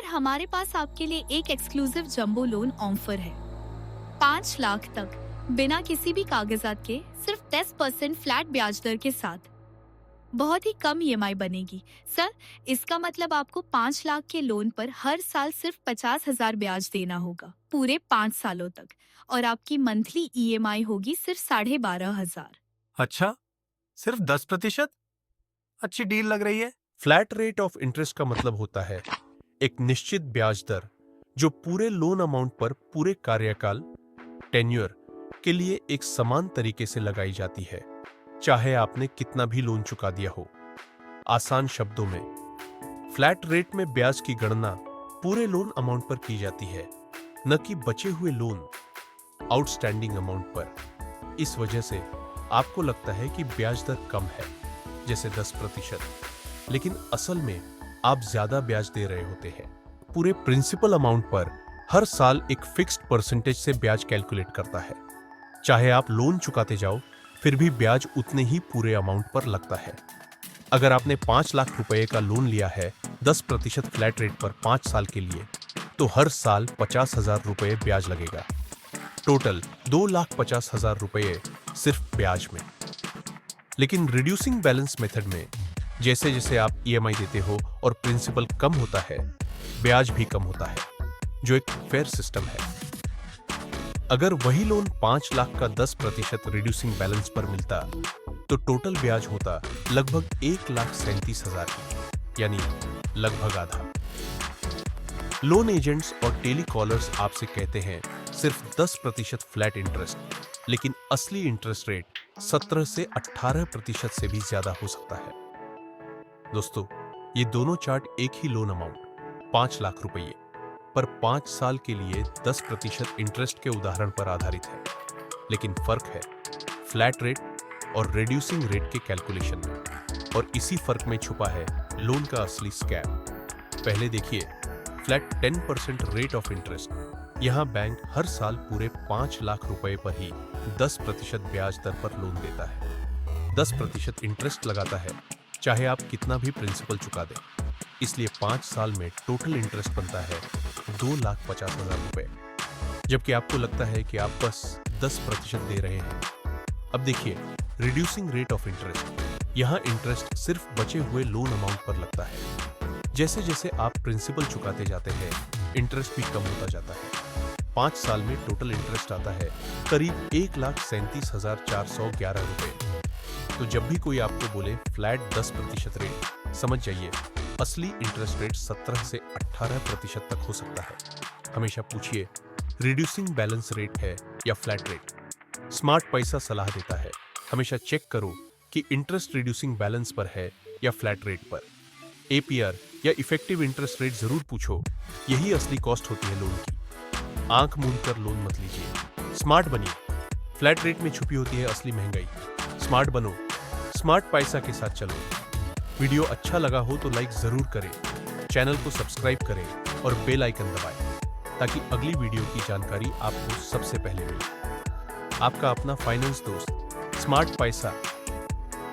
पर हमारे पास आपके लिए एक एक्सक्लूसिव जंबो लोन ऑफर है। 5 लाख तक बिना किसी भी कागजात के, सिर्फ 10% फ्लैट ब्याज दर के साथ। बहुत ही कम ईएमआई बनेगी सर। इसका मतलब आपको 5 लाख के लोन पर हर साल सिर्फ 50,000 ब्याज देना होगा पूरे 5 सालों तक, और आपकी मंथली ईएमआई होगी सिर्फ 12,500। अच्छा, सिर्फ 10%? अच्छी डील लग रही है। फ्लैट रेट ऑफ इंटरेस्ट का मतलब होता है एक निश्चित ब्याज दर जो पूरे लोन अमाउंट पर पूरे कार्यकाल टेन्योर के लिए एक समान तरीके से लगाई जाती है, चाहे आपने कितना भी लोन चुका दिया हो। आसान शब्दों में, फ्लैट रेट में ब्याज की गणना पूरे लोन अमाउंट पर की जाती है, न कि बचे हुए लोन आउटस्टैंडिंग अमाउंट पर। इस वजह से आपको लगता है कि ब्याज दर कम है, जैसे 10%, लेकिन असल में आप ज्यादा ब्याज दे रहे होते हैं। पूरे प्रिंसिपल अमाउंट पर हर साल एक फिक्स्ड परसेंटेज से ब्याज कैलकुलेट करता है। चाहे आप लोन चुकाते जाओ, फिर भी ब्याज उतने ही पूरे अमाउंट पर लगता है। अगर आपने 5 लाख रुपए का लोन लिया है 10% फ्लैट रेट पर 5 साल के लिए, तो हर साल 50,000 रुपए ब्याज लगेगा। टोटल 2,50,000 रुपए सिर्फ ब्याज में। लेकिन रिड्यूसिंग बैलेंस मेथड में जैसे जैसे आप ईएमआई देते हो और प्रिंसिपल कम होता है, ब्याज भी कम होता है, जो एक फेयर सिस्टम है। अगर वही लोन 5 लाख का 10% रिड्यूसिंग बैलेंस पर मिलता, तो टोटल ब्याज होता लगभग 1,37,000, यानी लगभग आधा। लोन एजेंट्स और टेलीकॉलर्स आपसे कहते हैं सिर्फ 10% फ्लैट इंटरेस्ट, लेकिन असली इंटरेस्ट रेट 17 से 18% से भी ज्यादा हो सकता है। दोस्तों, ये दोनों चार्ट एक ही लोन अमाउंट 5 लाख रुपए पर 5 साल के लिए 10% इंटरेस्ट के उदाहरण पर आधारित है, लेकिन फर्क है फ्लैट रेट और रिड्यूसिंग रेट के कैलकुलेशन में, और इसी फर्क में छुपा है लोन का असली स्कैम। पहले देखिए फ्लैट 10% रेट ऑफ इंटरेस्ट। यहां बैंक हर साल पूरे 5 लाख रुपए पर ही 10% ब्याज दर पर लोन देता है। 10% इंटरेस्ट लगाता है, चाहे आप कितना भी प्रिंसिपल चुका दें। इसलिए 5 साल में टोटल इंटरेस्ट बनता है 2,50,000 रुपए, जबकि आपको लगता है कि आप बस 10% दे रहे हैं। अब देखिए रिड्यूसिंग रेट ऑफ इंटरेस्ट। यहां इंटरेस्ट सिर्फ बचे हुए लोन अमाउंट पर लगता है। जैसे जैसे आप प्रिंसिपल चुकाते जाते हैं, इंटरेस्ट भी कम होता जाता है। 5 साल में टोटल इंटरेस्ट आता है करीब 1,37,411 रुपए। तो जब भी कोई आपको बोले फ्लैट 10% रेट, समझ जाइए असली इंटरेस्ट रेट 17 से 18% तक हो सकता है। हमेशा पूछिए रिड्यूसिंग बैलेंस रेट है या फ्लैट रेट। स्मार्ट पैसा सलाह देता है, हमेशा चेक करो कि इंटरेस्ट रिड्यूसिंग बैलेंस पर है या फ्लैट रेट पर। एपीआर या इफेक्टिव इंटरेस्ट रेट जरूर पूछो, यही असली कॉस्ट होती है लोन की। आंख मूंद कर लोन मत लीजिए, स्मार्ट बनिए। फ्लैट रेट में छुपी होती है असली महंगाई। स्मार्ट बनो, स्मार्ट पैसा के साथ चलो। वीडियो अच्छा लगा हो तो लाइक जरूर करें, चैनल को सब्सक्राइब करें और बेल आइकन दबाएं, ताकि अगली वीडियो की जानकारी आपको सबसे पहले मिले। आपका अपना फाइनेंस दोस्त स्मार्ट पैसा।